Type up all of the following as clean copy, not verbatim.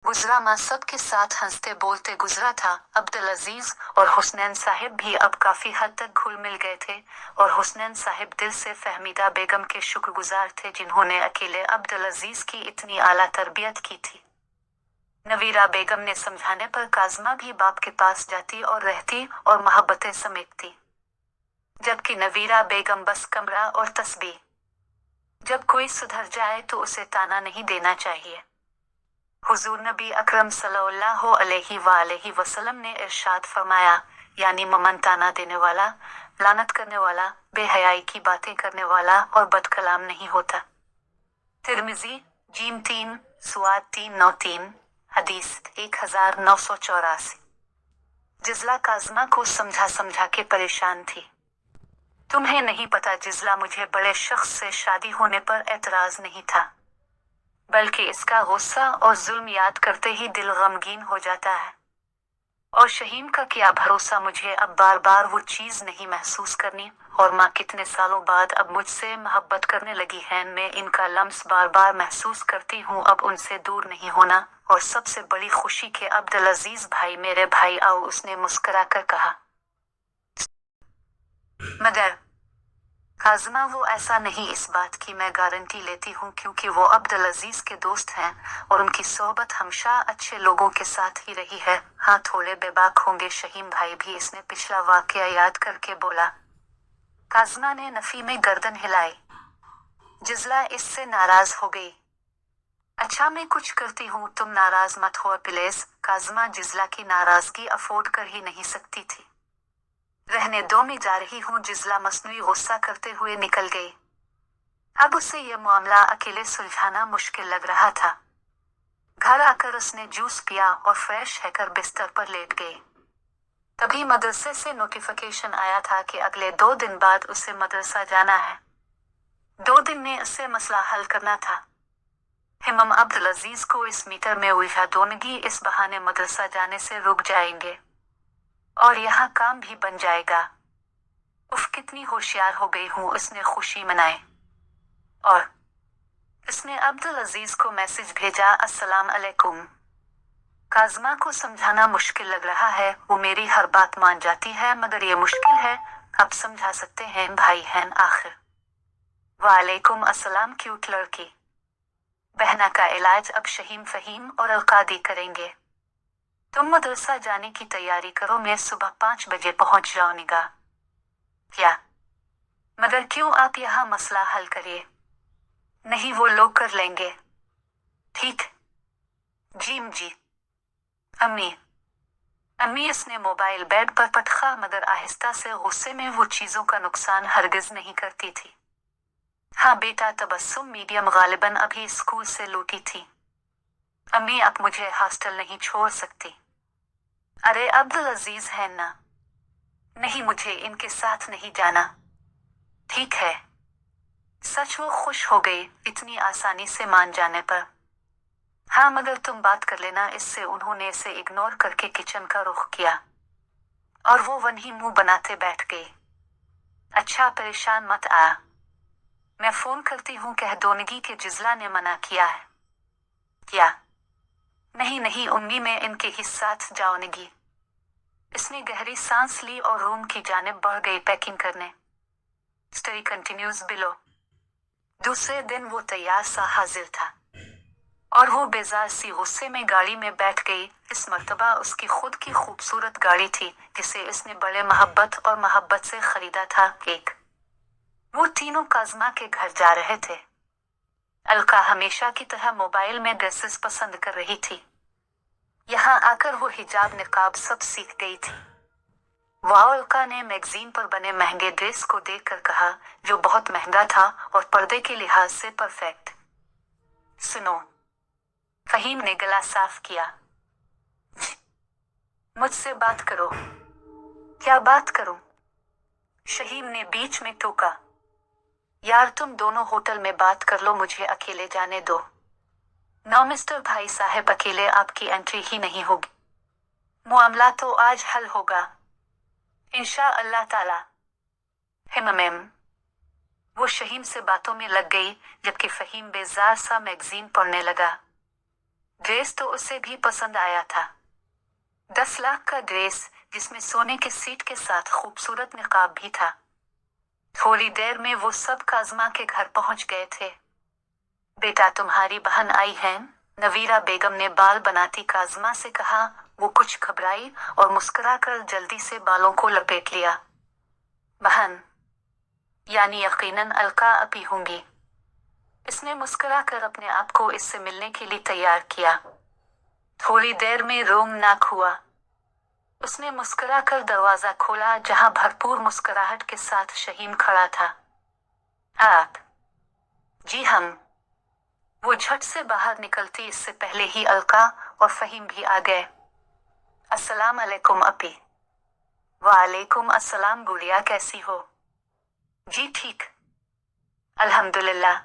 गुजरा माह सबके साथ हंसते बोलते गुजरा था। अब्दुल अजीज और हुसनैन साहिब भी अब काफी हद तक घुल मिल गए थे और हुसनैन साहिब दिल से फहमीदा बेगम के शुक्रगुजार थे जिन्होंने अकेले अब्दुल अजीज की इतनी आला तरबियत की थी। नवीरा बेगम ने समझाने पर काज़मा भी बाप के पास जाती और रहती और मोहब्बतें समेटती, जबकि नवीरा बेगम बस कमरा और तस्बीह। जब कोई सुधर जाए तो उसे ताना नहीं देना चाहिए। हुजूर नबी अकरम सल्लल्लाहु अलैहि वसल्लम ने इरशाद फरमाया, यानी ममन ताना देने वाला, लानत करने वाला, बेहयाई की बातें करने वाला और बदकलाम नहीं होता। तिर्मिज़ी जीम 3 सुआद 393 हदीस 1984। जिजला काज़मा को समझा समझा के परेशान थी। तुम्हें नहीं पता जिजला, मुझे बड़े शख्स से शादी होने पर एतराज नहीं था, बल्कि इसका गुस्सा और जुल्म याद करते ही दिल गमगीन हो जाता है। और शहीम का क्या भरोसा, मुझे अब बार बार वो चीज़ नहीं महसूस करनी। और माँ कितने सालों बाद अब मुझसे मोहब्बत करने लगी हैं। मैं इनका लम्स बार बार महसूस करती हूँ, अब उनसे दूर नहीं होना। और सबसे बड़ी खुशी के अब्दुल अजीज भाई, मेरे भाई आओ, उसने मुस्करा कर कहा। मगर काज़मा वो ऐसा नहीं, इस बात की मैं गारंटी लेती हूँ, क्योंकि वो अब्दुल अजीज के दोस्त हैं और उनकी सोहबत हमेशा अच्छे लोगों के साथ ही रही है। हाँ, थोड़े बेबाक होंगे शहीम भाई भी, इसने पिछला वाकया याद करके बोला। काज़मा ने नफी में गर्दन हिलाई। जिजला इससे नाराज हो गई। अच्छा, मैं कुछ करती हूँ, तुम नाराज मत हो प्लीज। काज़मा जिजला की नाराजगी अफोर्ड कर ही नहीं सकती थी। रहने दो, मैं जा रही हूँ। जिजला मसनूई गुस्सा करते हुए निकल गई। अब उसे यह मामला अकेले सुलझाना मुश्किल लग रहा था। घर आकर उसने जूस पिया और फ्रेश होकर बिस्तर पर लेट गई। तभी मदरसे से नोटिफिकेशन आया था कि अगले 2 दिन बाद उसे मदरसा जाना है। 2 दिन में उसे मसला हल करना था। हिमम अब्दुल अजीज को इस मीटर में उलझा दोनगी, इस बहाने मदरसा जाने से रुक जाएंगे और यहाँ काम भी बन जाएगा। उफ, कितनी होशियार हो गई हूँ, उसने खुशी मनाई। और इसने अब्दुल अजीज को मैसेज भेजा, अस्सलाम अलैकुम। काज़मा को समझाना मुश्किल लग रहा है, वो मेरी हर बात मान जाती है, मगर ये मुश्किल है। अब समझा सकते हैं, भाई हैं आखिर। वालेकुम अस्सलाम क्यूट लड़की। बहना का इलाज अब शहीम फहीम और अलकादी करेंगे। तुम मदरसा जाने की तैयारी करो, मैं सुबह 5 बजे पहुंच जाऊंगा। क्या? मगर क्यों, आप यहाँ मसला हल करिए। नहीं, वो लोग कर लेंगे। ठीक जीम जी। अम्मी अम्मी, इसने मोबाइल बेड पर पटखा, मगर आहिस्ता से, गुस्से में वो चीजों का नुकसान हरगिज नहीं करती थी। हाँ बेटा, तबस्सुम मीडियम गालिबन अभी स्कूल से लौटी थी। अम्मी, अब मुझे हॉस्टल नहीं छोड़ सकती। अरे अब्दुल अजीज है ना। नहीं, मुझे इनके साथ नहीं जाना। ठीक है। सच वो खुश हो गई इतनी आसानी से मान जाने पर। हाँ, मगर तुम बात कर लेना इससे। उन्होंने इसे इग्नोर करके किचन का रुख किया और वो वहीं मुंह बनाते बैठ गई। अच्छा, परेशान मत आ, मैं फोन करती हूँ, कह दोनगी कि जिजला ने मना किया है। क्या? नहीं नहीं उम्मी, मैं इनके ही साथ जाऊंगी। इसने गहरी सांस ली और रूम की जानिब बढ़ गई पैकिंग करने। Story continues below. दूसरे दिन वो तैयार सा हाजिर था और वो बेजार सी गुस्से में गाड़ी में बैठ गई। इस मर्तबा उसकी खुद की खूबसूरत गाड़ी थी जिसे इसने बड़े मोहब्बत से खरीदा था। वो तीनों काज़मा के घर जा रहे थे। अलका हमेशा की तरह मोबाइल में ड्रेसेस पसंद कर रही थी। यहाँ आकर वो हिजाब निकाब सब सीख गई थी। वाह, अलका ने मैगजीन पर बने महंगे ड्रेस को देखकर कहा, जो बहुत महंगा था और पर्दे के लिहाज से परफेक्ट। सुनो, फहीम ने गला साफ किया। मुझसे बात करो। क्या बात करूं? शहीम ने बीच में टोका। यार, तुम दोनों होटल में बात कर लो, मुझे अकेले जाने दो। नो मिस्टर भाई साहब, अकेले आपकी एंट्री ही नहीं होगी। मामला तो आज हल होगा इंशा अल्लाह ताला। हिममेम। वो शहीम से बातों में लग गई जबकि फहीम बेजार सा मैगजीन पढ़ने लगा। ड्रेस तो उसे भी पसंद आया था। 10 लाख का ड्रेस जिसमें सोने के सीट के साथ खूबसूरत निकाब भी था। थोड़ी देर में वो सब काज़मा के घर पहुंच गए थे। बेटा तुम्हारी बहन आई है, नवीरा बेगम ने बाल बनाती काज़मा से कहा। वो कुछ घबराई और मुस्कुराकर जल्दी से बालों को लपेट लिया। बहन यानी यकीनन अलका अपी होंगी। इसने मुस्कुराकर अपने आप को इससे मिलने के लिए तैयार किया। थोड़ी देर में रोम नाक हुआ। उसने मुस्कुराकर दरवाजा खोला जहां भरपूर मुस्कुराहट के साथ शहीम खड़ा था। आप? जी हम। वो झट से बाहर निकलती इससे पहले ही अलका और फहीम भी आ गए। अस्सलाम अलैकुम अपी। वालेकुम अस्सलाम गुड़िया, कैसी हो? जी ठीक, अल्हम्दुलिल्लाह,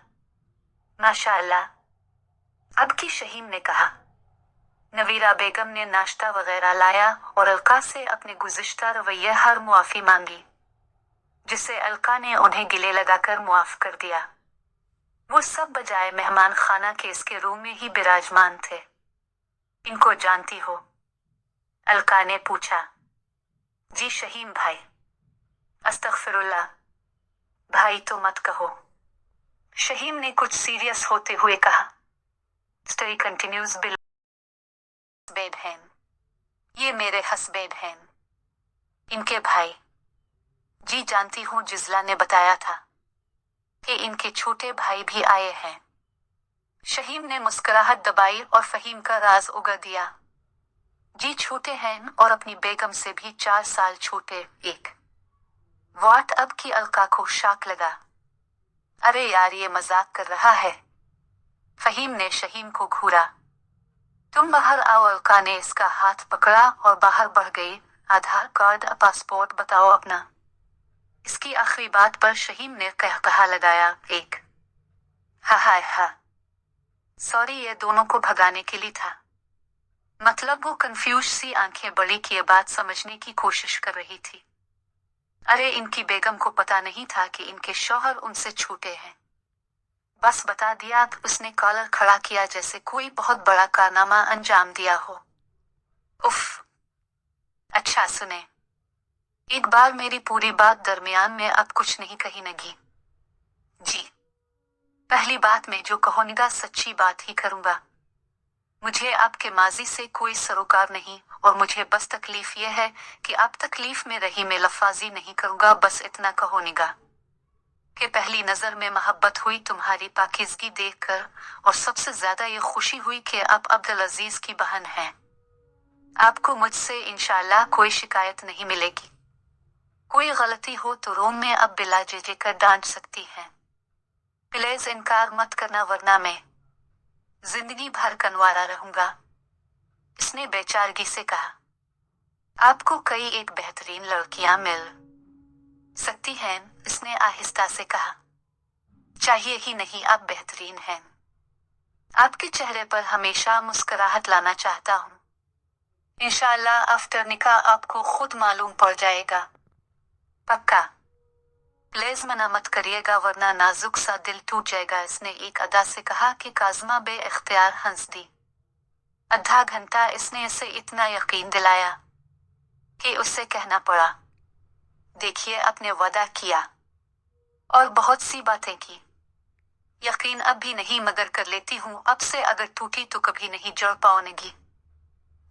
माशाअल्लाह। अब की शहीम ने कहा। नवीरा बेगम ने नाश्ता वगैरह लाया और अलका से अपने गुज़िश्ता रवैये हर मुआफ़ी मांगी, जिसे अलका ने उन्हें गिले लगाकर मुआफ़ कर दिया। वो सब बजाय मेहमान खाना के इसके रूम में ही विराजमान थे। इनको जानती हो? अलका ने पूछा। जी शहीम भाई। अस्तगफिरुल्लाह, भाई तो मत कहो, शहीम ने कुछ सीरियस होते हुए कहा। Story continues below. हस्बैंड हैं, ये मेरे हस्बैंड हैं, इनके भाई। जी जानती हूँ, जिजला ने बताया था कि इनके छोटे भाई भी आए हैं। शहीम ने मुस्कुराहट दबाई और फहीम का राज उगल दिया। जी छोटे हैं और अपनी बेगम से भी 4 साल छोटे। एक वाट अब की अलका को शाक लगा। अरे यार, ये मजाक कर रहा है। फहीम ने शहीम को घूरा। तुम बाहर आओ। अलका ने इसका हाथ पकड़ा और बाहर बढ़ गई। आधार कार्ड, पासपोर्ट बताओ अपना। इसकी आखिरी बात पर शहीम ने कहकहा लगाया। एक हा हा हा, सॉरी, ये दोनों को भगाने के लिए था। मतलब वो कंफ्यूज सी आंखें बड़ी किए बात समझने की कोशिश कर रही थी। अरे इनकी बेगम को पता नहीं था कि इनके शौहर उनसे छोटे हैं। बस बता दिया। उसने कॉलर खड़ा किया जैसे कोई बहुत बड़ा कारनामा अंजाम दिया हो। उफ। अच्छा सुने, एक बार मेरी पूरी बात दरमियान में अब कुछ नहीं कही नगी। जी, पहली बात में जो कहूँगा सच्ची बात ही करूँगा। मुझे आपके माजी से कोई सरोकार नहीं और मुझे बस तकलीफ यह है कि आप तकलीफ में रही में लफाजी नहीं करूँगा। बस इतना कहूँगा कि पहली नज़र में मोहब्बत हुई तुम्हारी पाकीज़गी देखकर, और सबसे ज़्यादा ये खुशी हुई कि आप अब्दुल अजीज की बहन हैं। आपको मुझसे इंशाअल्लाह कोई शिकायत नहीं मिलेगी। कोई गलती हो तो रूम में अब बिला जेजे कर डांट सकती हैं। प्लीज इनकार मत करना वरना मैं जिंदगी भर कनवारा रहूंगा। इसने बेचारगी से कहा। आपको कई एक बेहतरीन लड़कियां मिल सकती हैं, इसने आहिस्ता से कहा। चाहिए ही नहीं, आप बेहतरीन हैं। आपके चेहरे पर हमेशा मुस्कुराहट लाना चाहता हूँ। इंशाअल्लाह आफ्टर निकाह आपको खुद मालूम पड़ जाएगा। पक्का? प्लीज मना मत करिएगा वरना नाजुक सा दिल टूट जाएगा, इसने एक अदा से कहा कि काज़मा बे इख्तियार हंस दी। आधा घंटा इसने इसे इतना यकीन दिलाया कि उसे कहना पड़ा, देखिए आपने वादा किया और बहुत सी बातें की। यकीन अब भी नहीं मगर कर लेती हूँ, अब से अगर टूटी तो कभी नहीं जोड़ पाऊंगी।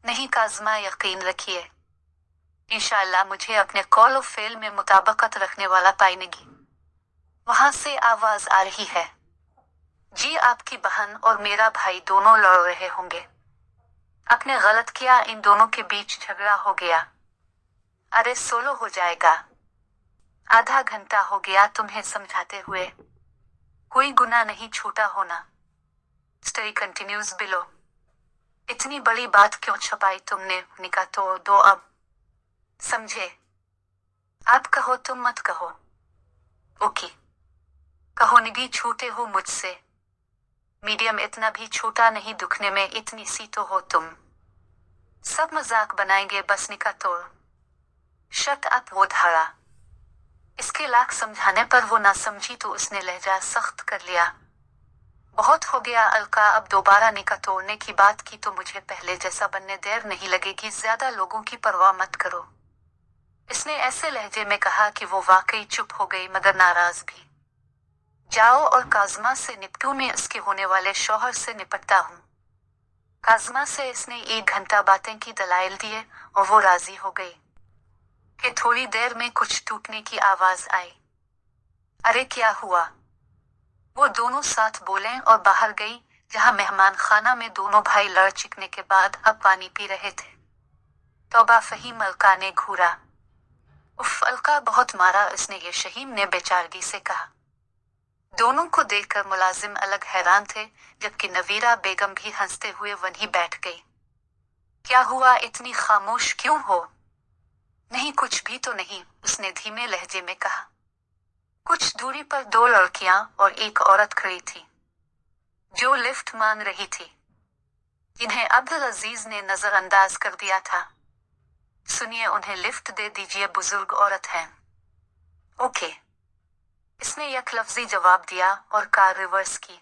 नहीं काज़मा, यकीन रखिए, इंशाअल्लाह मुझे अपने कौल और फेल में मुताबकत रखने वाला पाएंगी। वहां से आवाज आ रही है। जी आपकी बहन और मेरा भाई दोनों लड़ रहे होंगे। आपने गलत किया, इन दोनों के बीच झगड़ा हो गया। अरे सोलो हो जाएगा। आधा घंटा हो गया तुम्हें समझाते हुए। कोई गुनाह नहीं, छोटा होना। Story continues below. इतनी बड़ी बात क्यों छुपाई तुमने? निकाह तो दो अब। समझे? आप कहो तुम मत कहो। ओके, कहोनिगी छोटे हो मुझसे। मीडियम इतना भी छोटा नहीं, दुखने में इतनी सी तो हो तुम। सब मजाक बनाएंगे बस निकाह तोड़। शट अप वो धारा। इसके लाख समझाने पर वो ना समझी तो उसने लहजा सख्त कर लिया। बहुत हो गया अलका, अब दोबारा निकाह तोड़ने की बात की तो मुझे पहले जैसा बनने देर नहीं लगेगी, ज्यादा लोगों की परवाह मत करो। इसने ऐसे लहजे में कहा कि वो वाकई चुप हो गई मगर नाराज भी। जाओ और काज़मा से निपटूं, मैं उसके होने वाले शौहर से निपटता हूँ। काज़मा से इसने 1 घंटा बातें की, दलाइल दिए और वो राजी हो गई कि थोड़ी देर में कुछ टूटने की आवाज आई। अरे क्या हुआ? वो दोनों साथ बोले और बाहर गई, जहां मेहमान खाना में दोनों भाई लड़ चिकने के बाद अब पानी पी रहे थे। तौबा, फहीम, अलका ने घूरा। उफ अलका, बहुत मारा इसने, ये शहीम ने बेचारगी से कहा। दोनों को देखकर मुलाजिम अलग हैरान थे, जबकि नवीरा बेगम भी हंसते हुए वहीं बैठ गई। क्या हुआ, इतनी खामोश क्यों हो? नहीं, कुछ भी तो नहीं, उसने धीमे लहजे में कहा। कुछ दूरी पर 2 लड़कियां और एक औरत खड़ी थी, जो लिफ्ट मांग रही थी, जिन्हें अब्दुल अजीज ने नजरअंदाज कर दिया था। सुनिए, उन्हें लिफ्ट दे दीजिए, बुजुर्ग औरत हैं। ओके, इसने यकलफ्जी जवाब दिया और कार रिवर्स की।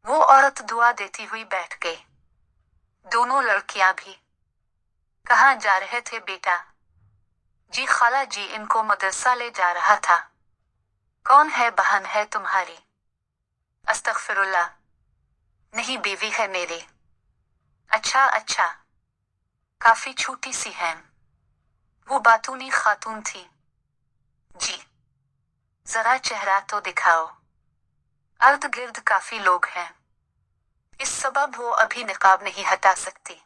वो औरत दुआ देती हुई बैठ गई। दोनों लड़कियां भी। कहाँ जा रहे थे बेटा? जी खाला जी, इनको मदरसा ले जा रहा था। कौन है, बहन है तुम्हारी? अस्तगफिरुल्लाह, नहीं बीवी है मेरी। अच्छा अच्छा, काफी छोटी सी हैं। वो बातूनी खातून थी। जी, जरा चेहरा तो दिखाओ। अर्द गिर्द काफी लोग हैं, इस सबब वो अभी निकाब नहीं हटा सकती।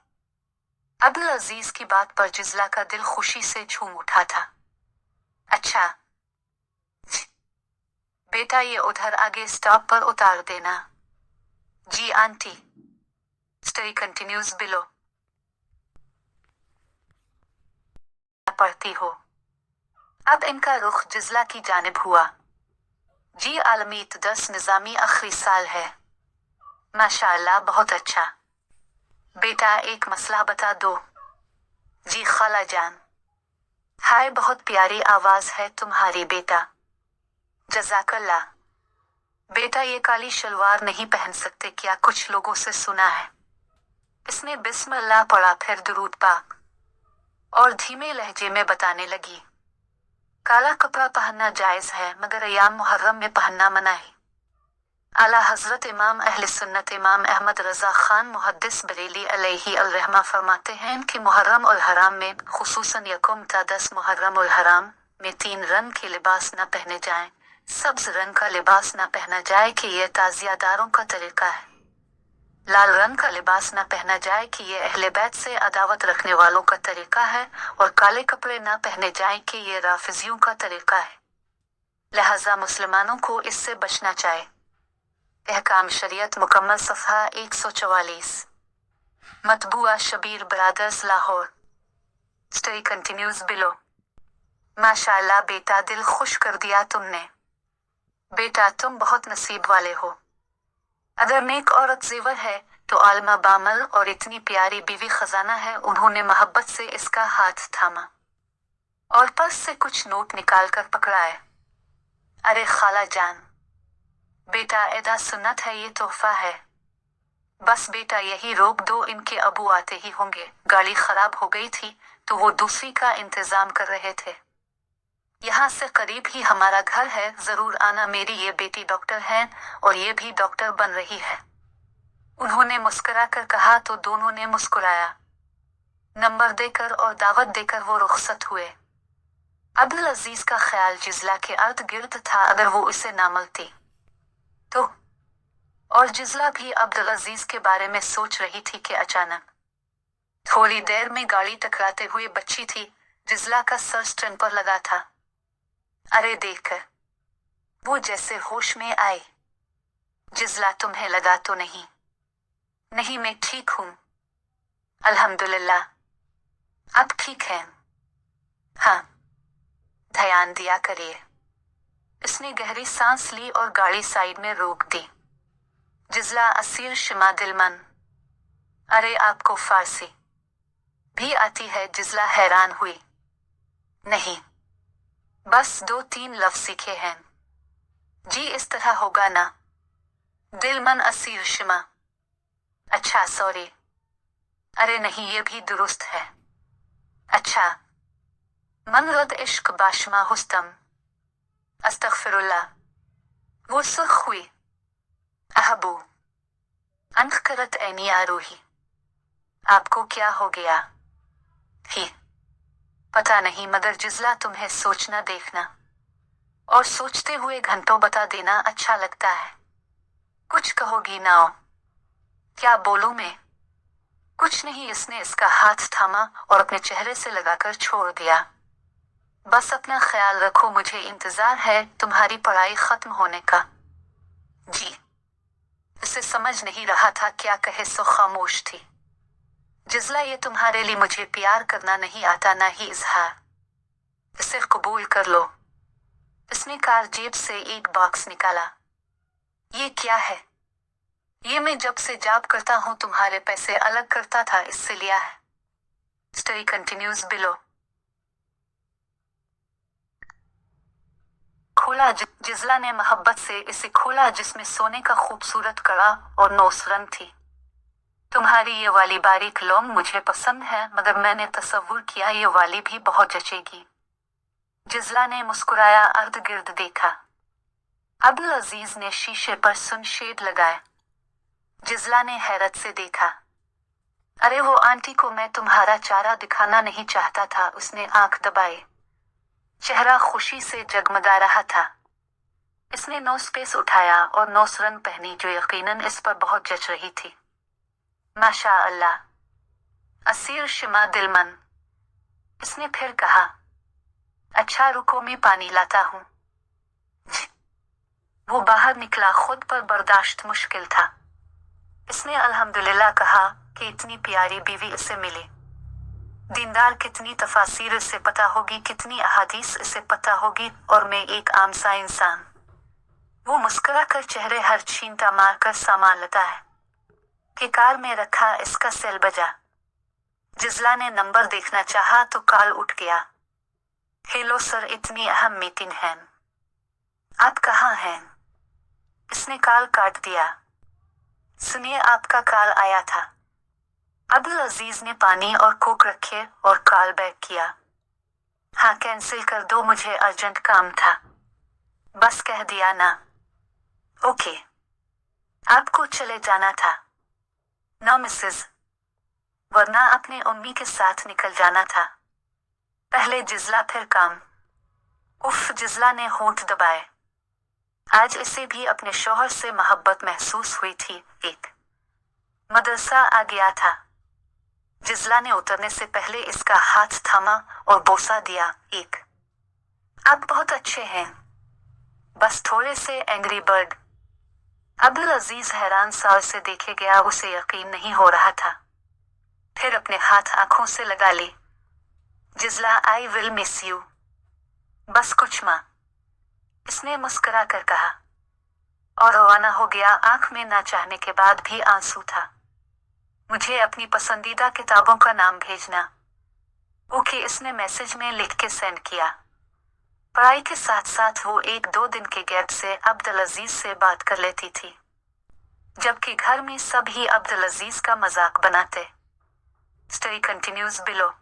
अब्दुल अजीज की बात पर जिजला का दिल खुशी से झूम उठा था। अच्छा जी, बेटा ये उधर आगे स्टॉप पर उतार देना। जी आंटी। Story continues below. पढ़ती हो। अब इनका रुख जिजला की जानिब हुआ। जी आलमीत 10 निजामी आखिरी साल है। माशाअल्लाह, बहुत अच्छा। बेटा एक मसला बता दो। जी खाला जान। हाय, बहुत प्यारी आवाज है तुम्हारी बेटा। जज़ाकल्लाह। बेटा ये काली शलवार नहीं पहन सकते क्या? कुछ लोगों से सुना है। इसने बिस्मिल्लाह पढ़ा, फिर दुरूद पाक, और धीमे लहजे में बताने लगी। काला कपड़ा पहनना जायज है, मगर अयाम मुहर्रम में पहनना मना है। आला हजरत इमाम अहले सुन्नत इमाम अहमद रजा खान मुहद्दिस बरेली अलैहि अलरहमा फरमाते हैं कि मुहर्रम उल हराम में, खुसूसन यकुम ता 10 मुहर्रम उल हराम में 3 रंग के लिबास न पहने जाएं। सब्ज रंग का लिबास न पहना जाए कि यह ताजियादारों का तरीका है। लाल रंग का लिबास न पहना जाए कि ये अहले बैत से अदावत रखने वालों का तरीका है, और काले कपड़े न पहने जाएं कि ये राफिजियों का तरीका है। लिहाजा मुसलमानों को इससे बचना चाहिए। अहकाम शरीयत मुकम्मल, सफ़हा 144। मतबूआ Shabbir brothers, Lahore. Story continues below. माशाअल्लाह बेटा, दिल खुश कर दिया तुमने। बेटा तुम बहुत नसीब वाले हो। अगर नेक औरत जेवर है तो आलमा बामल, और इतनी प्यारी बीवी खजाना है। उन्होंने मोहब्बत से इसका हाथ थामा और पर्स से कुछ नोट निकाल कर पकड़ाए। अरे खाला जान, बेटा एदा सुन्नत है, ये तोहफा है। बस बेटा यही रोक दो, इनके अबू आते ही होंगे। गाड़ी खराब हो गई थी तो वो दूसरी का इंतजाम कर रहे थे। यहाँ से करीब ही हमारा घर है, जरूर आना। मेरी ये बेटी डॉक्टर है और ये भी डॉक्टर बन रही है। उन्होंने मुस्कुरा कर कहा तो दोनों ने मुस्कुराया। नंबर देकर और दावत देकर वो रुखसत हुए। अब्दुल अजीज का ख्याल जिजला के अर्द गिर्द था, अगर वो इसे ना मिलती तो। और जिजला भी अब्दुल अजीज के बारे में सोच रही थी कि अचानक थोड़ी देर में गाड़ी टकराते हुए बच्ची थी। जिजला का सर स्टैंड पर लगा था। अरे देखकर वो जैसे होश में आई। जिजला तुम्हें लगा तो नहीं? नहीं, मैं ठीक हूं अल्हम्दुलिल्लाह। आप ठीक हैं? हाँ, ध्यान दिया करिए। इसने गहरी सांस ली और गाड़ी साइड में रोक दी। जिजला असीर शिमा दिलमन। अरे आपको फारसी भी आती है? जिजला हैरान हुई। नहीं, बस 2-3 लफ्ज सीखे हैं। जी इस तरह होगा ना? दिलमन असीर शिमा। अच्छा सॉरी। अरे नहीं ये भी दुरुस्त है। अच्छा। मनरद इश्क बाशमा हुस्तम। अस्तगफिरुल्लाह। वो सुर्ख हुई। अहबू। अंख करत ऐनी आरूही। आपको क्या हो गया? ही। पता नहीं मगर जिजला तुम्हें सोचना देखना और सोचते हुए घंटों बता देना अच्छा लगता है। कुछ कहोगी नाओ? क्या बोलूं मैं? कुछ नहीं। इसने इसका हाथ थामा और अपने चेहरे से लगाकर छोड़ दिया। बस अपना ख्याल रखो, मुझे इंतजार है तुम्हारी पढ़ाई खत्म होने का। जी। इसे समझ नहीं रहा था क्या कहे सो खामोश थी। जिजला ये तुम्हारे लिए मुझे प्यार करना नहीं आता ना ही इजहार। इसे कबूल कर लो। इसने कार जेब से एक बॉक्स निकाला। ये क्या है? ये मैं जब से जॉब करता हूँ तुम्हारे पैसे अलग करता था, इससे लिया है। Story continues below. खोला। जिजला ने मोहब्बत से इसे खोला जिसमें सोने का खूबसूरत कड़ा और नौसरन थी। तुम्हारी ये वाली बारीक लौंग मुझे पसंद है मगर मैंने तसव्वुर किया ये वाली भी बहुत जचेगी। जिजला ने मुस्कुराया, अर्द गिर्द देखा। अब्दुल अजीज ने शीशे पर सुनशेड लगाए। जिजला ने हैरत से देखा। अरे वो आंटी को मैं तुम्हारा चारा दिखाना नहीं चाहता था। उसने आंख दबाई। चेहरा खुशी से जगमगा रहा था। इसने नोस्पेस उठाया और नौसरन पहनी जो यकीनन इस पर बहुत जच रही थी। माशा अल्लाह। असीर शिमा दिलमन। इसने फिर कहा। अच्छा रुको मैं पानी लाता हूँ। वो बाहर निकला। खुद पर बर्दाश्त मुश्किल था। इसने अल्हम्दुलिल्लाह कहा कि इतनी प्यारी बीवी इसे मिली। दीनदार, कितनी तफासीर इसे पता होगी, कितनी अहादीस इसे पता होगी, और मैं एक आम सा इंसान। वो मुस्कुरा कर चेहरे हर छींटा मार कर सामान लाता है कि कार में रखा। इसका सेल बजा। जिजला ने नंबर देखना चाहा तो कॉल उठ गया। हेलो सर, इतनी अहम मीटिंग है। आप कहाँ हैं? इसने कॉल काट दिया। सुनिए आपका कॉल आया था। अब्दुल अजीज ने पानी और कोक रखे और कॉल बैक किया। हाँ कैंसिल कर दो, मुझे अर्जेंट काम था। बस कह दिया ना। ओके। आपको चले जाना था? नो मिसेस, वरना अपने उम्मी के साथ निकल जाना था। पहले जिजला फिर काम। उफ, जिजला ने होंठ दबाए। आज इसे भी अपने शौहर से मोहब्बत महसूस हुई थी। एक मदरसा आ गया था। जिजला ने उतरने से पहले इसका हाथ थामा और बोसा दिया। एक आप बहुत अच्छे हैं, बस थोड़े से एंग्री बर्ड। अब्दुल अजीज हैरान सा उसे देखे गया। उसे यकीन नहीं हो रहा था। फिर अपने हाथ आंखों से लगा ली। जिजला, आई विल मिस यू। बस कुछ माँ, इसने मुस्कुरा कर कहा और रवाना हो गया। आंख में ना चाहने के बाद भी आंसू था। मुझे अपनी पसंदीदा किताबों का नाम भेजना। ओके, इसने मैसेज में लिख के सेंड किया। पढ़ाई के साथ साथ वो 1-2 दिन के गैप से अब्दुल अजीज से बात कर लेती थी, जबकि घर में सब ही अब्दुल अजीज का मजाक बनाते। Story continues below.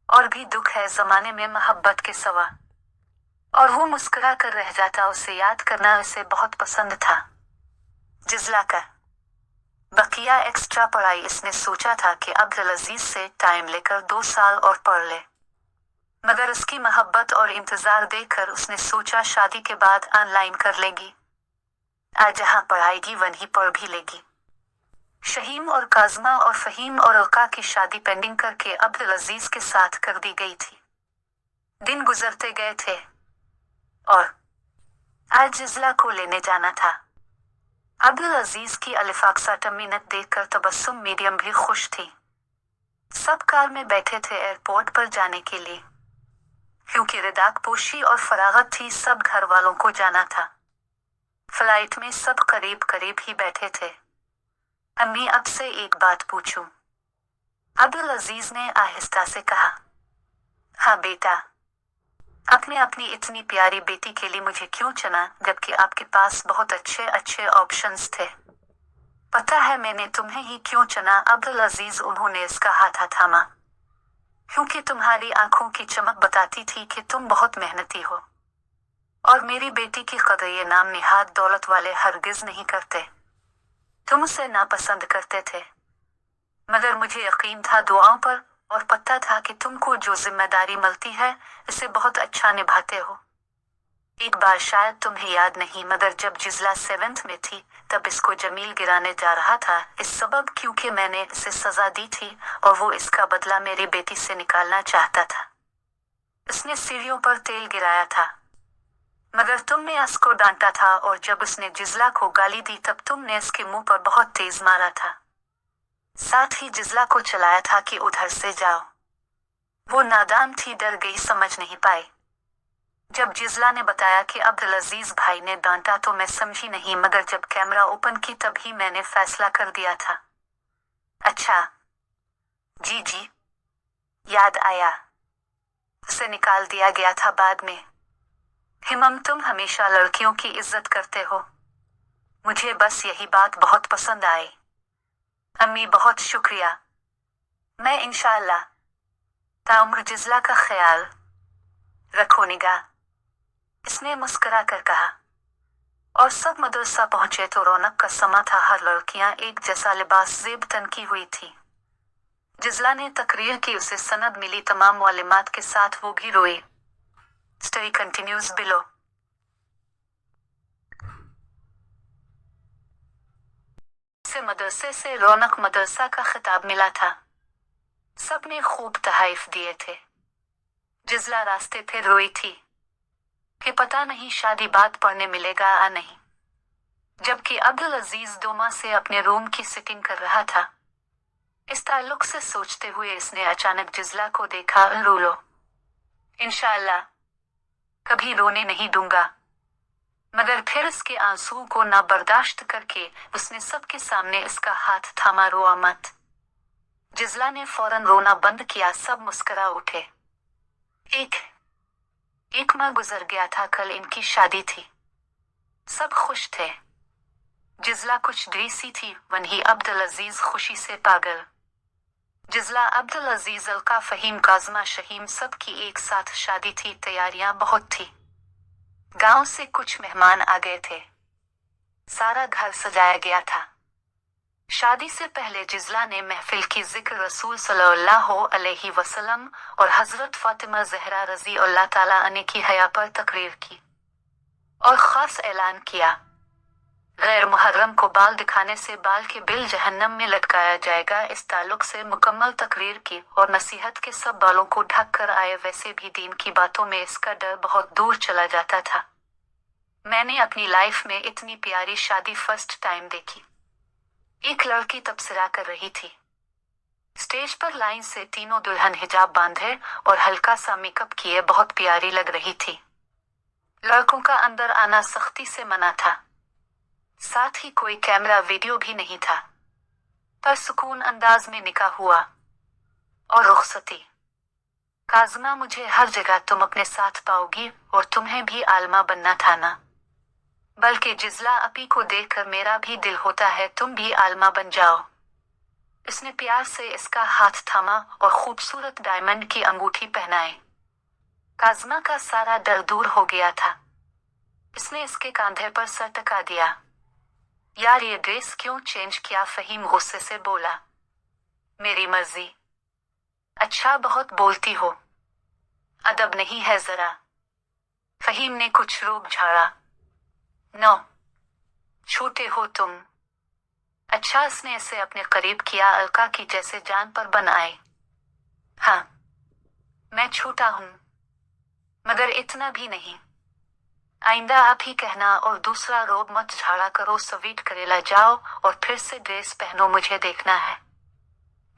और भी दुख है जमाने में मोहब्बत के सवा। और वो मुस्कुरा कर रह जाता। उसे याद करना उसे बहुत पसंद था। जिजला का बकिया एक्स्ट्रा पढ़ाई। इसने सोचा था कि अब्दुल अजीज से टाइम लेकर 2 साल और पढ़ ले, मगर उसकी मोहब्बत और इंतजार देखकर उसने सोचा शादी के बाद ऑनलाइन कर लेगी। आज जहाँ पढ़ाएगी वहीं पढ़ भी लेगी। शहीम और काजमा और फहीम और अलका की शादी पेंडिंग करके अब्दुल अजीज के साथ कर दी गई थी। दिन गुजरते गए थे और आज जिजला को लेने जाना था। अब्दुल अजीज की अलिफाक्सा टमीनत देखकर तबस्सुम मीडियम भी खुश थी। सब कार में बैठे थे एयरपोर्ट पर जाने के लिए, क्योंकि रिदाक पोशी और फरागत थी। सब घर वालों को जाना था। फ्लाइट में सब करीब करीब ही बैठे थे। अम्मी, अब से एक बात पूछूं? अब्दुल अजीज ने आहिस्ता से कहा। हाँ बेटा। आपने अपनी इतनी प्यारी बेटी के लिए मुझे क्यों चुना जबकि आपके पास बहुत अच्छे अच्छे ऑप्शंस थे? पता है मैंने तुम्हें ही क्यों चुना अब्दुल अजीज, उन्होंने इसका हाथ थामा। क्योंकि तुम्हारी आंखों की चमक बताती थी कि तुम बहुत मेहनती हो और मेरी बेटी की कदर ये नाम निहाद दौलत वाले हरगिज नहीं करते। तुम उसे नापसंद करते थे मगर मुझे यकीन था दुआओं पर और पता था कि तुमको जो जिम्मेदारी मिलती है इसे बहुत अच्छा निभाते हो। एक बार शायद तुम्हें याद नहीं मगर जब जिजला 7th में थी तब इसको जमील गिराने जा रहा था, इस सबब क्योंकि मैंने इसे सजा दी थी और वो इसका बदला मेरी बेटी से निकालना चाहता था। इसने सीढ़ियों पर तेल गिराया था मगर तुमने उसको डांटा था और जब उसने जिजला को गाली दी तब तुमने इसके मुंह पर बहुत तेज मारा था। साथ ही जिजला को चलाया था कि उधर से जाओ। वो नादान थी, डर गई, समझ नहीं पाई। जब जिजला ने बताया कि अब्दुल अजीज भाई ने डांटा तो मैं समझी नहीं मगर जब कैमरा ओपन की तभी मैंने फैसला कर दिया था। अच्छा जी जी, याद आया, उसे निकाल दिया गया था बाद में। हिमम, तुम हमेशा लड़कियों की इज्जत करते हो। मुझे बस यही बात बहुत पसंद आई। अम्मी बहुत शुक्रिया। मैं इंशाअल्लाह ताउम्र जिजला का ख्याल रखो निगाह, इसने मुस्कुरा कर कहा। और सब मदरसा पहुंचे तो रौनक का समा था। हर लड़कियां एक जैसा लिबास जेब तन की हुई थी। जिजला ने तकरीर की, उसे सनद मिली तमाम मालूमात के साथ, वो भी रोई। Story continues below. से मदरसे से रौनक मदरसा का खिताब मिला था। सब ने खूब तहाइफ दिए थे। जिजला रास्ते पे रोई थी कि पता नहीं शादी बात पढ़ने मिलेगा या नहीं, जबकि अब्दुल अजीज दोमा से अपने रूम की सिटिंग कर रहा था। इस ताल्लुक से सोचते हुए इसने अचानक जिजला को देखा। रो लो, इंशाअल्लाह कभी रोने नहीं दूंगा। मगर फिर इसके आंसुओं को ना बर्दाश्त करके उसने सबके सामने इसका हाथ थामा। रोआ मत। जिजला ने फौरन रोना बंद किया। सब मुस्करा उठे। एक माह गुजर गया था। कल इनकी शादी थी। सब खुश थे। जिजला कुछ सी थी, वहीं अब्दुल अजीज खुशी से पागल। जिजला, अब्दुल अजीज, अलका, फहीम, काजमा, शहीम, सब की एक साथ शादी थी। तैयारियां बहुत थी। गांव से कुछ मेहमान आ गए थे। सारा घर सजाया गया था। शादी से पहले जिजला ने महफिल की जिक्र रसूल सल्लल्लाहु अलैहि वसल्लम और हजरत फातिमा ज़हरा रज़ी अल्लाह ताला अन्हा की हया पर तकरीर की और खास ऐलान किया, गैर मुहर्रम को बाल दिखाने से बाल के बिल जहन्नम में लटकाया जाएगा। इस ताल्लुक से मुकम्मल तकरीर की और नसीहत के सब बालों को ढक कर आए। वैसे भी दीन की बातों में इसका डर बहुत दूर चला जाता था। मैंने अपनी लाइफ में इतनी प्यारी शादी फर्स्ट टाइम देखी। एक लड़की तबसरा कर रही थी। स्टेज पर लाइन से तीनों दुल्हन हिजाब बांधे और हल्का सा मेकअप किए बहुत प्यारी लग रही थी। लड़कों का अंदर आना सख्ती से मना था। साथ ही कोई कैमरा वीडियो भी नहीं था। पर सुकून अंदाज में निकाह हुआ और रुखसती। काज़मा, मुझे हर जगह तुम अपने साथ पाओगी और तुम्हें भी आलमा बनना था ना। बल्कि जिजला अपी को देखकर मेरा भी दिल होता है तुम भी आलमा बन जाओ। इसने प्यार से इसका हाथ थामा और खूबसूरत डायमंड की अंगूठी पहनाई। काज़मा का सारा डर दूर हो गया था। इसने इसके कंधे पर सर टिका दिया। यार, ये ड्रेस क्यों चेंज किया? फहीम गुस्से से बोला। मेरी मर्जी। अच्छा, बहुत बोलती हो, अदब नहीं है जरा। फहीम ने कुछ रूप झाड़ा। नो, छोटे हो तुम। अच्छा, इसने इसे अपने करीब किया। अलका की जैसे जान पर बन आए। हाँ, मैं छोटा हूं मगर इतना भी नहीं। आइंदा आप ही कहना और दूसरा रोब मत झाड़ा करो। स्वीट करेला जाओ और फिर से ड्रेस पहनो, मुझे देखना है।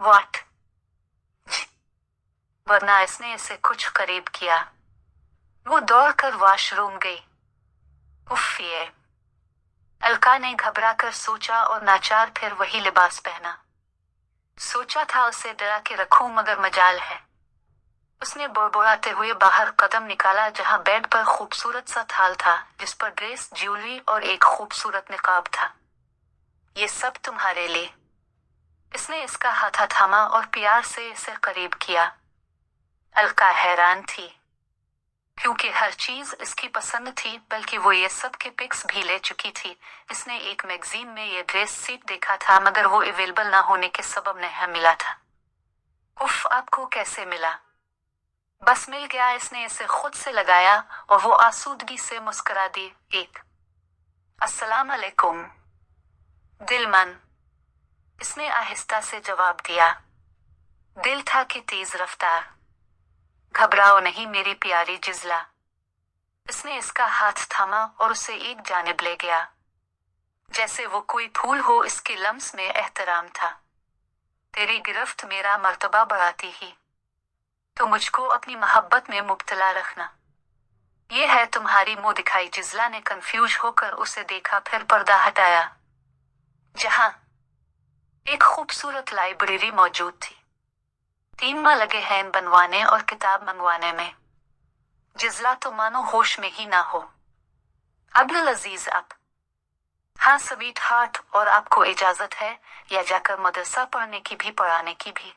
व्हाट? वरना इसने इसे कुछ करीब किया। वो दौड़कर वॉशरूम गई। उफ, ये। अलका ने घबरा कर सोचा और नाचार फिर वही लिबास पहना। सोचा था उसे डरा के रखूं मगर मजाल है उसने बुड़बुड़ाते हुए बाहर कदम निकाला जहां बेड पर खूबसूरत सा थाल था जिस पर ड्रेस, ज्वेलरी और एक खूबसूरत निकाब था। ये सब तुम्हारे लिए। इसने इसका हाथ थामा और प्यार से इसे करीब किया। अलका हैरान थी क्योंकि हर चीज इसकी पसंद थी, बल्कि वो ये सब के पिक्स भी ले चुकी थी। इसने एक मैगजीन में ये ड्रेस सेट देखा था मगर वो अवेलेबल ना होने के सबब नहीं मिला था। उफ, आपको कैसे मिला? बस मिल गया। इसने इसे खुद से लगाया और वो आसूदगी से मुस्कुरा दी। एक अस्सलाम अलैकुम दिलमन, इसने आहिस्ता से जवाब दिया। दिल था कि तेज रफ्तार। घबराओ नहीं मेरी प्यारी जिजला। इसने इसका हाथ थामा और उसे एक जानिब ले गया जैसे वो कोई फूल हो। इसके लम्स में एहतराम था। तेरी गिरफ्त मेरा मर्तबा बढ़ाती ही, तो मुझको अपनी मोहब्बत में मुब्तला रखना। ये है तुम्हारी मुंह दिखाई। जिजला ने कंफ्यूज होकर उसे देखा, फिर पर्दा हटाया जहां एक खूबसूरत लाइब्रेरी मौजूद थी। 3 माह लगे हैं बनवाने और किताब मंगवाने में। जिजला तो मानो होश में ही ना हो। अब्दुल अजीज आप? हाँ स्वीट हार्ट, और आपको इजाजत है या जाकर मदरसा पढ़ने की भी, पढ़ाने की भी?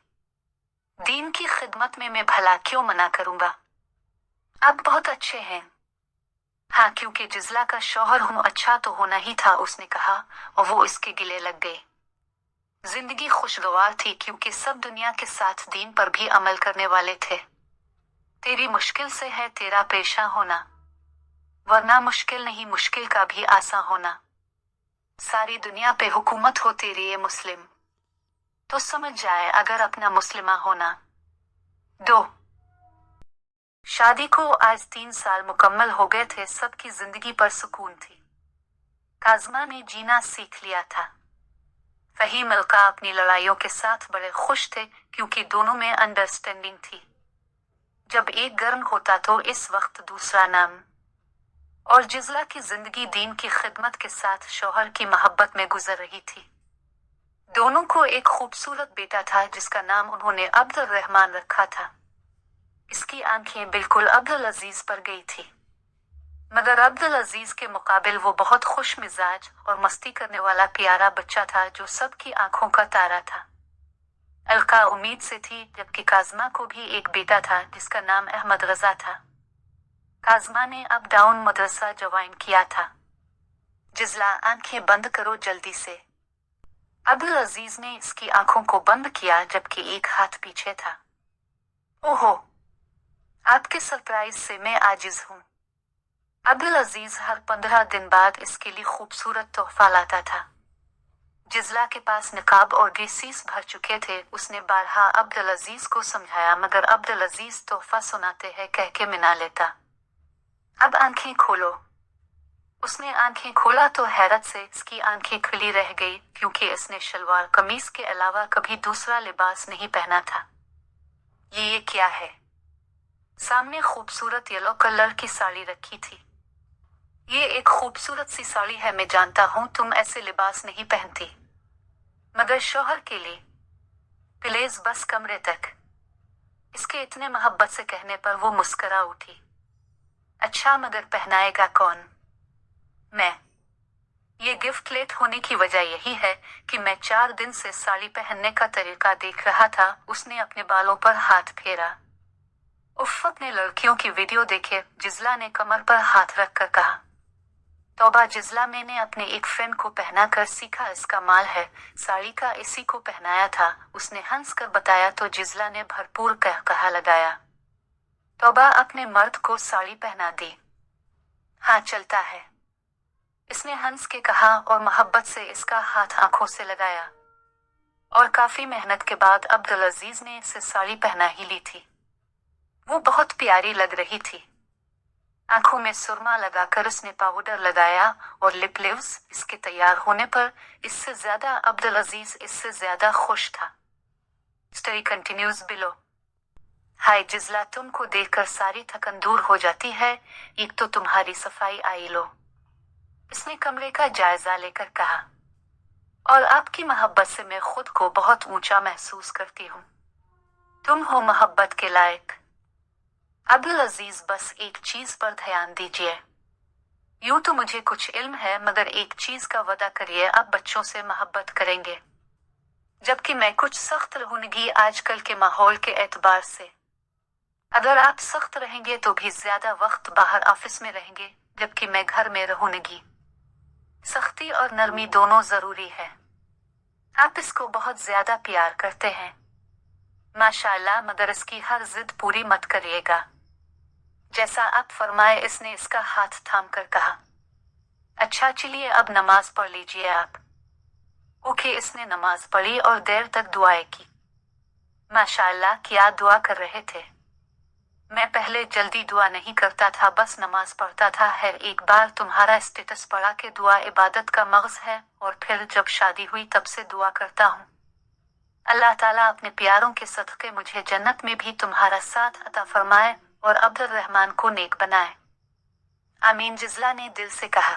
दीन की खिदमत में मैं भला क्यों मना करूंगा। आप बहुत अच्छे हैं। हाँ, क्योंकि जिजला का शौहर हूं, अच्छा तो होना ही था, उसने कहा और वो इसके गिले लग गई। जिंदगी खुशगवार थी क्योंकि सब दुनिया के साथ दीन पर भी अमल करने वाले थे। तेरी मुश्किल से है तेरा पेशा होना, वरना मुश्किल नहीं, मुश्किल का भी आसा होना। सारी दुनिया पे हुकूमत हो तेरी ये मुस्लिम, तो समझ जाए अगर अपना मुस्लिमा होना। 2 शादी को आज 3 साल मुकम्मल हो गए थे। सबकी जिंदगी पर सुकून थी। काज़मा ने जीना सीख लिया था। फहीम, अलका अपनी लड़ाइयों के साथ बड़े खुश थे क्योंकि दोनों में अंडरस्टैंडिंग थी। जब एक गर्म होता तो इस वक्त दूसरा नम। और जिजला की जिंदगी दीन की खिदमत के साथ शौहर की मोहब्बत में गुजर रही थी। दोनों को एक खूबसूरत बेटा था जिसका नाम उन्होंने अब्दुल रहमान रखा था। इसकी आंखें बिल्कुल अब्दुल अजीज पर गई थी, मगर अब्दुल अजीज के मुकाबिल वो बहुत खुश मिजाज और मस्ती करने वाला प्यारा बच्चा था जो सबकी आंखों का तारा था। अलका उम्मीद से थी, जबकि काज़मा को भी एक बेटा था जिसका नाम अहमद रजा था। काज़मा ने अप डाउन मदरसा ज्वाइन किया था। जिजला, आंखें बंद करो जल्दी से। अब्दुल अजीज ने इसकी आंखों को बंद किया जबकि एक हाथ पीछे था। ओहो, आपके सरप्राइज से मैं आजिज हूँ। अब्दुल अजीज हर 15 दिन बाद इसके लिए खूबसूरत तोहफा लाता था। जिजला के पास निकाब और ड्रेसेस भर चुके थे। उसने बारहा अब्दुल अजीज को समझाया मगर अब्दुल अजीज तोहफा सुनाते हैं कह के मना लेता। अब आंखें खोलो। उसने आंखें खोला तो हैरत से इसकी आंखें खुली रह गई क्योंकि इसने शलवार कमीज के अलावा कभी दूसरा लिबास नहीं पहना था। ये क्या है? सामने खूबसूरत येलो कलर की साड़ी रखी थी। ये एक खूबसूरत सी साड़ी है, मैं जानता हूँ तुम ऐसे लिबास नहीं पहनती, मगर शौहर के लिए प्लीज बस कमरे तक। इसके इतने मोहब्बत से कहने पर वो मुस्करा उठी। अच्छा, मगर पहनाएगा कौन? मैं। ये गिफ्ट लेट होने की वजह यही है कि मैं 4 दिन से साड़ी पहनने का तरीका देख रहा था। उसने अपने बालों पर हाथ फेरा। उफ, अपने लड़कियों की वीडियो देखे, जिजला ने कमर पर हाथ रखकर कहा। तौबा जिजला, मैंने अपने एक फ्रेंड को पहना कर सीखा, इसका माल है, साड़ी का इसी को पहनाया था, उसने हंस कर बताया तो जिजला ने भरपूर कहकहा लगाया। तौबा अपने मर्द को साड़ी पहना दी। हाँ चलता है, इसने हंस के कहा और मोहब्बत से इसका हाथ आंखों से लगाया। और काफी मेहनत के बाद अब्दुल अजीज ने इसे साड़ी पहना ही ली थी। वो बहुत प्यारी लग रही थी। आंखों में सुरमा लगाकर उसने पाउडर लगाया और लिप लिव्स। इसके तैयार होने पर इससे ज्यादा अब्दुल अजीज इससे ज्यादा खुश था। Story continues below. हाय जिजला, तुमको देखकर सारी थकन दूर हो जाती है। एक तो तुम्हारी सफाई आई लो, इसने कमरे का जायजा लेकर कहा। और आपकी मोहब्बत से मैं खुद को बहुत ऊंचा महसूस करती हूँ। तुम हो मोहब्बत के लायक। अब्दुल अजीज बस एक चीज पर ध्यान दीजिए। यूं तो मुझे कुछ इल्म है, मगर एक चीज का वादा करिए, आप बच्चों से मोहब्बत करेंगे। जबकि मैं कुछ सख्त रहूंगी आजकल के माहौल के एतबार से। अगर आप सख्त रहेंगे तो भी ज्यादा वक्त बाहर ऑफिस में रहेंगे, जबकि मैं घर में रहूंगी। सख्ती और नरमी दोनों जरूरी है। आप इसको बहुत ज्यादा प्यार करते हैं माशाअल्लाह, मगर इसकी हर जिद पूरी मत करिएगा। जैसा आप फरमाए, इसने इसका हाथ थाम कर कहा। अच्छा चलिए अब नमाज पढ़ लीजिए आप। ओके, इसने नमाज पढ़ी और देर तक दुआएं की। माशाअल्लाह, क्या दुआ कर रहे थे। मैं पहले जल्दी दुआ नहीं करता था, बस नमाज पढ़ता था। है एक बार तुम्हारा स्टेटस पढ़ा कि दुआ इबादत का मग़ज़ है, और फिर जब शादी हुई तब से दुआ करता हूँ। अल्लाह ताला अपने प्यारों के सदक़े मुझे जन्नत में भी तुम्हारा साथ अता फरमाए और अब्दुल रहमान को नेक बनाए। आमीन। जिजला ने दिल से कहा।